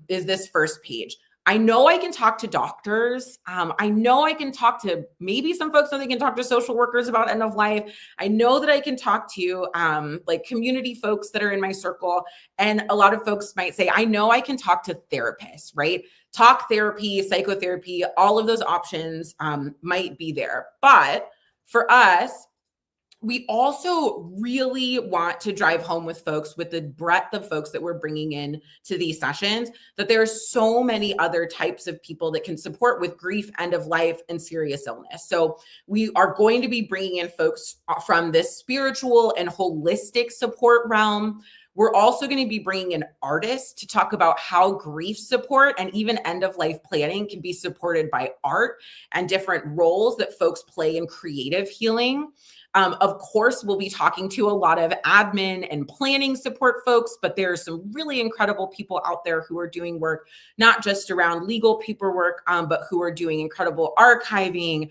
is this first page. I know I can talk to doctors. I know I can talk to, maybe some folks know they can talk to social workers about end of life. I know that I can talk to like community folks that are in my circle. And a lot of folks might say, I know I can talk to therapists, right? Talk therapy, psychotherapy, all of those options might be there. But for us, we also really want to drive home with folks, with the breadth of folks that we're bringing in to these sessions, that there are so many other types of people that can support with grief, end of life, and serious illness. So we are going to be bringing in folks from this spiritual and holistic support realm. We're also going to be bringing in artists to talk about how grief support and even end of life planning can be supported by art and different roles that folks play in creative healing. Of course, we'll be talking to a lot of admin and planning support folks, but there are some really incredible people out there who are doing work, not just around legal paperwork, but who are doing incredible archiving,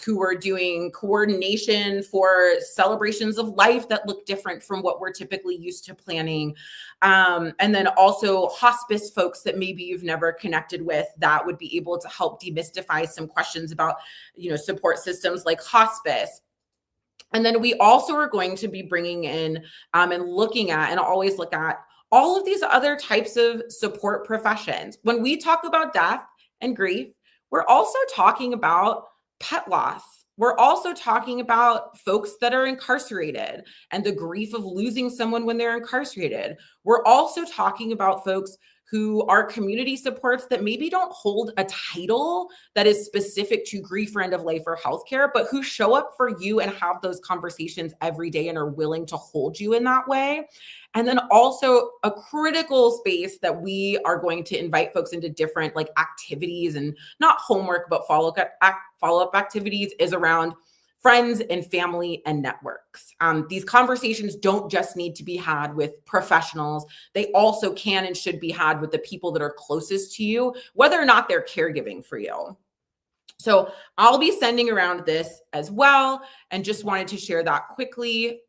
who are doing coordination for celebrations of life that look different from what we're typically used to planning. And then also hospice folks that maybe you've never connected with that would be able to help demystify some questions about, support systems like hospice. And then we also are going to be bringing in and looking at, and always look at, all of these other types of support professions. When we talk about death and grief, we're also talking about pet loss. We're also talking about folks that are incarcerated and the grief of losing someone when they're incarcerated. We're also talking about folks who are community supports that maybe don't hold a title that is specific to grief or end of life or healthcare, but who show up for you and have those conversations every day and are willing to hold you in that way. And then also a critical space that we are going to invite folks into different activities, and not homework, but follow-up activities, is around friends and family and networks. These conversations don't just need to be had with professionals. They also can and should be had with the people that are closest to you, whether or not they're caregiving for you. So I'll be sending around this as well, and just wanted to share that quickly,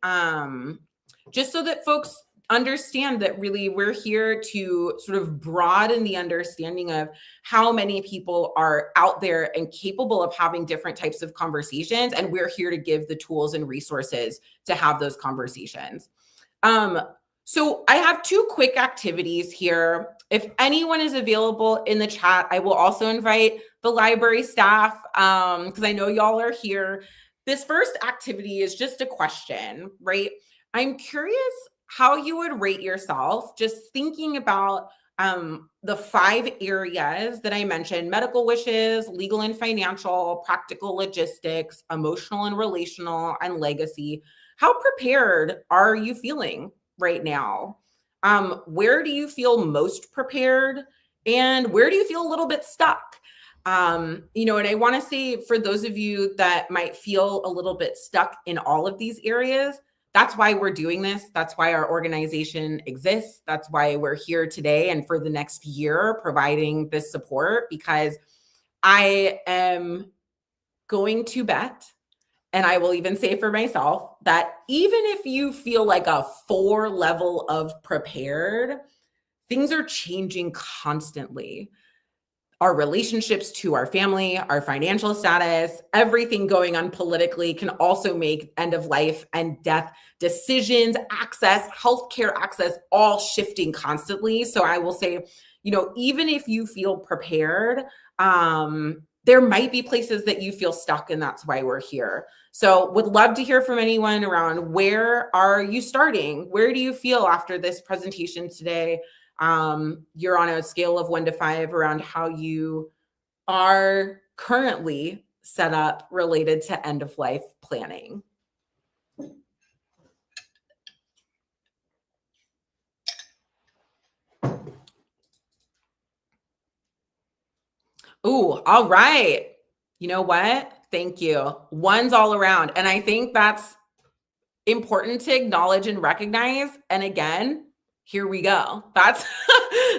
just so that folks understand that really we're here to sort of broaden the understanding of how many people are out there and capable of having different types of conversations. And we're here to give the tools and resources to have those conversations. So I have two quick activities here. If anyone is available in the chat, I will also invite the library staff, because I know y'all are here. This first activity is just a question, right? I'm curious how you would rate yourself, just thinking about the 5 areas that I mentioned: medical wishes, legal and financial, practical logistics, emotional and relational, and legacy. How prepared are you feeling right now? Where do you feel most prepared? And where do you feel a little bit stuck? And I want to say, for those of you that might feel a little bit stuck in all of these areas, that's why we're doing this. That's why our organization exists. That's why we're here today and for the next year providing this support, because I am going to bet, and I will even say for myself, that even if you feel like a 4 level of prepared, things are changing constantly. Our relationships to our family, our financial status, everything going on politically can also make end of life and death decisions, access, healthcare access, all shifting constantly. So I will say, even if you feel prepared, there might be places that you feel stuck, and that's why we're here. So would love to hear from anyone around, where are you starting? Where do you feel after this presentation today? You're on a scale of 1 to 5 around how you are currently set up related to end of life planning. Ooh, all right. You know what? Thank you. 1's all around. And I think that's important to acknowledge and recognize. And again, here we go. That's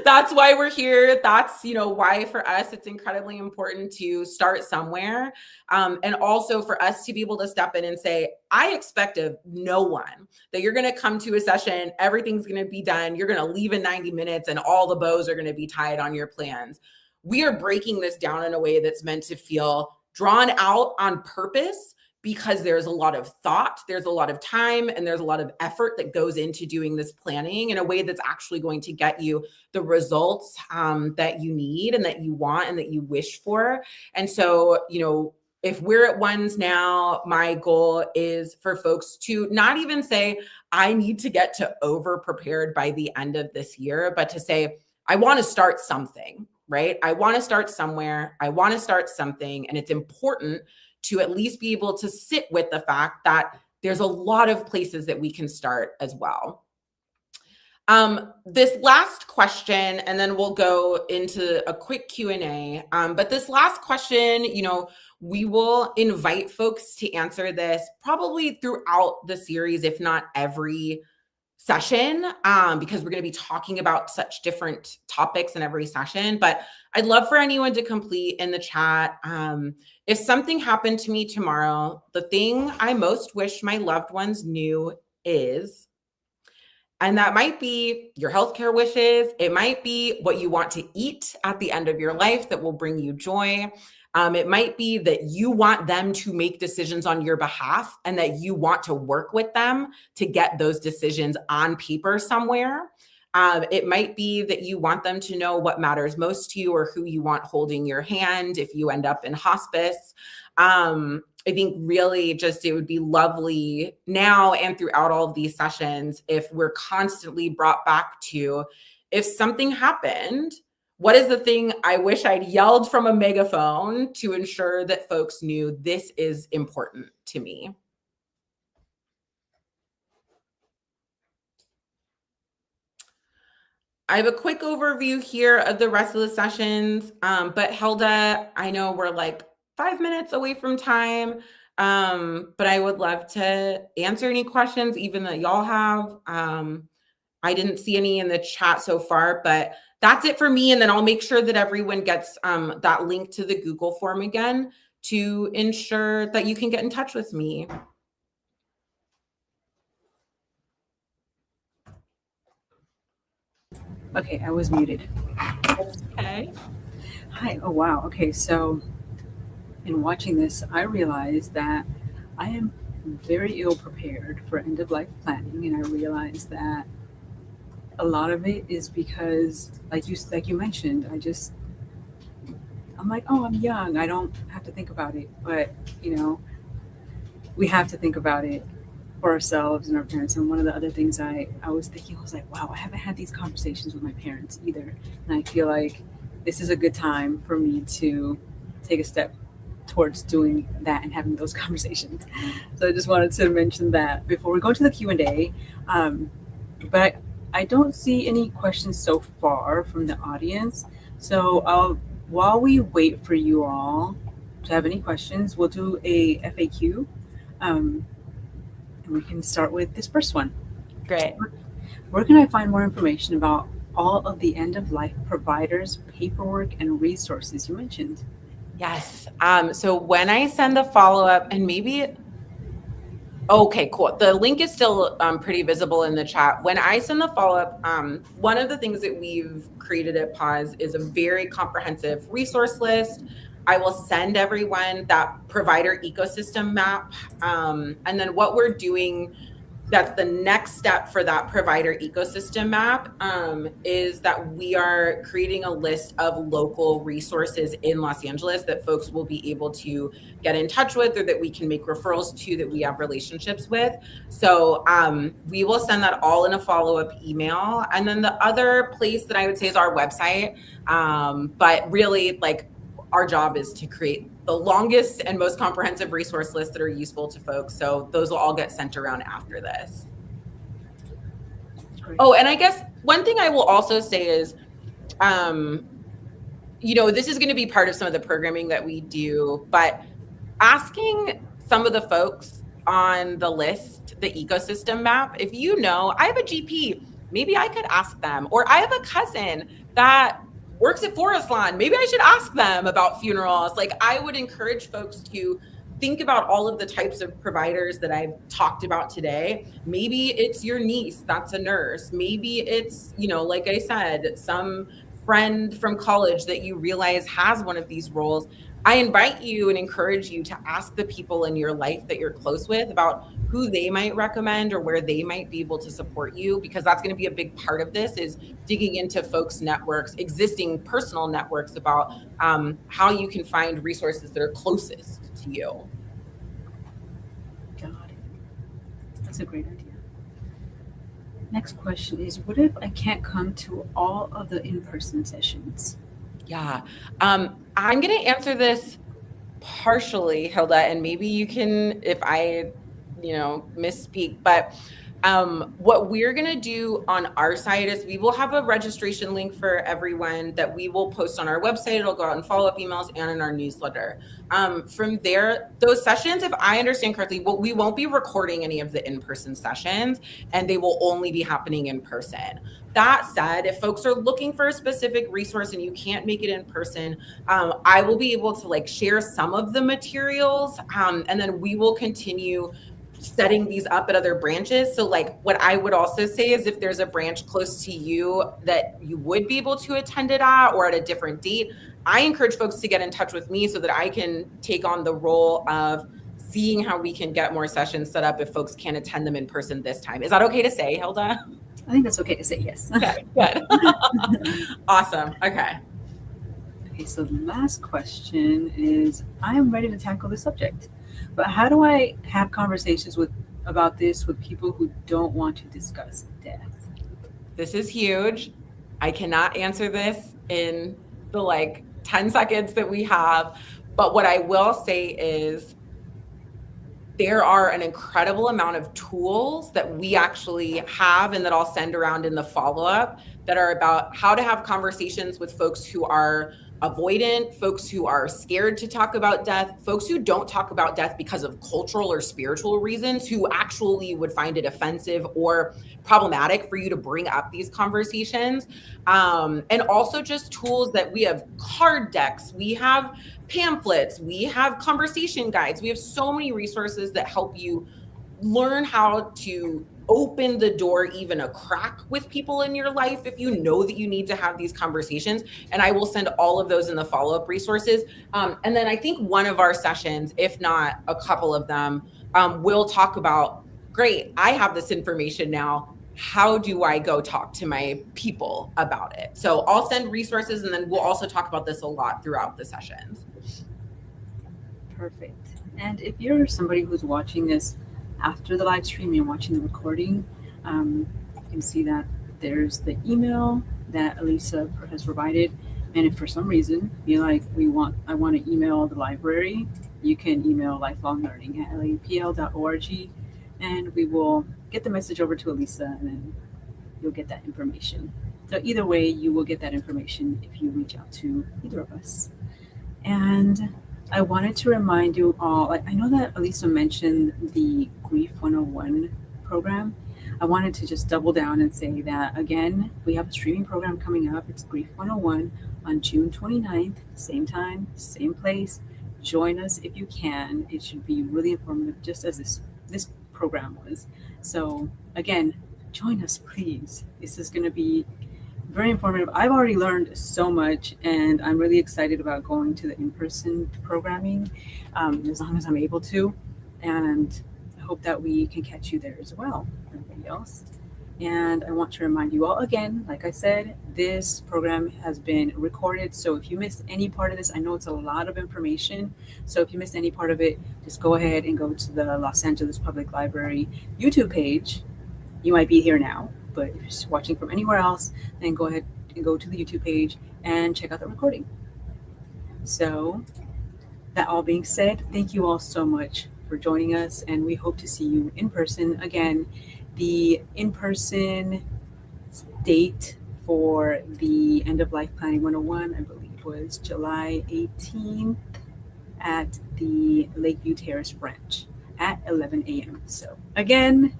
that's why we're here. That's why for us it's incredibly important to start somewhere, and also for us to be able to step in and say, I expect of no one that you're going to come to a session, everything's going to be done, you're going to leave in 90 minutes, and all the bows are going to be tied on your plans. We are breaking this down in a way that's meant to feel drawn out on purpose, because there's a lot of thought, there's a lot of time, and there's a lot of effort that goes into doing this planning in a way that's actually going to get you the results that you need and that you want and that you wish for. And so, if we're at 1s now, my goal is for folks to not even say, I need to get to over prepared by the end of this year, but to say, I want to start something, right? I want to start somewhere. I want to start something. And it's important to at least be able to sit with the fact that there's a lot of places that we can start as well. This last question, and then we'll go into a quick Q&A. But this last question, We will invite folks to answer this probably throughout the series, if not every session, because we're going to be talking about such different topics in every session. But I'd love for anyone to complete in the chat. If something happened to me tomorrow, the thing I most wish my loved ones knew is, and that might be your healthcare wishes. It might be what you want to eat at the end of your life that will bring you joy. It might be that you want them to make decisions on your behalf and that you want to work with them to get those decisions on paper somewhere. It might be that you want them to know what matters most to you or who you want holding your hand if you end up in hospice. I think really just it would be lovely now and throughout all of these sessions if we're constantly brought back to, if something happened, what is the thing I wish I'd yelled from a megaphone to ensure that folks knew this is important to me? I have a quick overview here of the rest of the sessions, but Helda, I know we're like 5 minutes away from time, but I would love to answer any questions even that y'all have. I didn't see any in the chat so far, but that's it for me. And then I'll make sure that everyone gets that link to the Google form again to ensure that you can get in touch with me. Okay, I was muted. Okay. Hi. Oh, wow. Okay, so in watching this, I realized that I am very ill prepared for end of life planning, and I realized that a lot of it is because, like you mentioned, I'm like, oh, I'm young. I don't have to think about it, but you know, we have to think about it for ourselves and our parents. And one of the other things I was thinking, I was like, wow, I haven't had these conversations with my parents either, and I feel like this is a good time for me to take a step towards doing that and having those conversations. So I just wanted to mention that before we go to the Q&A. But I don't see any questions so far from the audience. So while we wait for you all to have any questions, we'll do a FAQ. And we can start with this first one. Great. Where can I find more information about all of the end of life providers, paperwork, and resources you mentioned? Yes. So when I send the follow-up, and maybe, okay, cool. The link is still pretty visible in the chat. When I send the follow-up, one of the things that we've created at Pause is a very comprehensive resource list. I will send everyone that provider ecosystem map. And then what we're doing, that's the next step for that provider ecosystem map, is that we are creating a list of local resources in Los Angeles that folks will be able to get in touch with, or that we can make referrals to, that we have relationships with. So we will send that all in a follow-up email. And then the other place that I would say is our website. But really, like, our job is to create the longest and most comprehensive resource lists that are useful to folks. So those will all get sent around after this. Great. Oh, and I guess one thing I will also say is, this is going to be part of some of the programming that we do, but asking some of the folks on the list, the ecosystem map, if I have a GP, maybe I could ask them, or I have a cousin that works at Forest Lawn, maybe I should ask them about funerals. Like, I would encourage folks to think about all of the types of providers that I've talked about today. Maybe it's your niece that's a nurse. Maybe it's, like I said, some friend from college that you realize has one of these roles. I invite you and encourage you to ask the people in your life that you're close with about who they might recommend or where they might be able to support you, because that's going to be a big part of this, is digging into folks' networks, existing personal networks, about how you can find resources that are closest to you. Got it. That's a great idea. Next question is, what if I can't come to all of the in-person sessions? Yeah. I'm going to answer this partially, Hilda, and maybe you can, if I misspeak. But what we're going to do on our side is we will have a registration link for everyone that we will post on our website. It'll go out in follow-up emails and in our newsletter. From there, those sessions, if I understand correctly, we won't be recording any of the in-person sessions, and they will only be happening in person. That said, if folks are looking for a specific resource and you can't make it in person, I will be able to share some of the materials, and then we will continue setting these up at other branches. So what I would also say is if there's a branch close to you that you would be able to attend it at or at a different date, I encourage folks to get in touch with me so that I can take on the role of seeing how we can get more sessions set up if folks can't attend them in person this time. Is that okay to say, Hilda? I think that's okay to say, yes. Okay, good. Awesome. Okay, so the last question is, I am ready to tackle the subject, but how do I have conversations about this with people who don't want to discuss death? This is huge. I cannot answer this in the 10 seconds that we have, but what I will say is there are an incredible amount of tools that we actually have and that I'll send around in the follow-up that are about how to have conversations with folks who are avoidant, folks who are scared to talk about death, folks who don't talk about death because of cultural or spiritual reasons, who actually would find it offensive or problematic for you to bring up these conversations. And also just tools that we have card decks, we have pamphlets, we have conversation guides, we have so many resources that help you learn how to open the door even a crack with people in your life if you know that you need to have these conversations. And I will send all of those in the follow-up resources. And then I think one of our sessions, if not a couple of them, will talk about, great, I have this information now. How do I go talk to my people about it? So I'll send resources, and then we'll also talk about this a lot throughout the sessions. Perfect. And if you're somebody who's watching this after the live stream and watching the recording, you can see that there's the email that Elisa has provided. And if for some reason you're like, I want to email the library, you can email lifelonglearning@lapl.org, and we will get the message over to Elisa, and then you'll get that information. So either way, you will get that information if you reach out to either of us. And I wanted to remind you all, I know that Elisa mentioned the Grief 101 program. I wanted to just double down and say that, again, we have a streaming program coming up. It's Grief 101 on June 29th, same time, same place. Join us if you can. It should be really informative, just as this program was. So again, join us, please. This is going to be very informative. I've already learned so much, and I'm really excited about going to the in-person programming as long as I'm able to. And I hope that we can catch you there as well, everybody else. And I want to remind you all again, like I said, this program has been recorded. So if you missed any part of this, I know it's a lot of information. So if you missed any part of it, just go ahead and go to the Los Angeles Public Library YouTube page. You might be here now, but if you're watching from anywhere else, then go ahead and go to the YouTube page and check out the recording. So that all being said, thank you all so much for joining us, and we hope to see you in person. Again, the in-person date for the End of Life Planning 101, I believe, was July 18th at the Lakeview Terrace branch at 11 a.m. So again,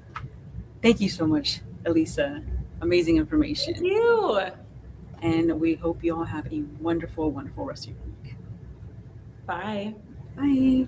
thank you so much, Elisa. Amazing information. Thank you. And we hope you all have a wonderful, wonderful rest of your week. Bye. Bye.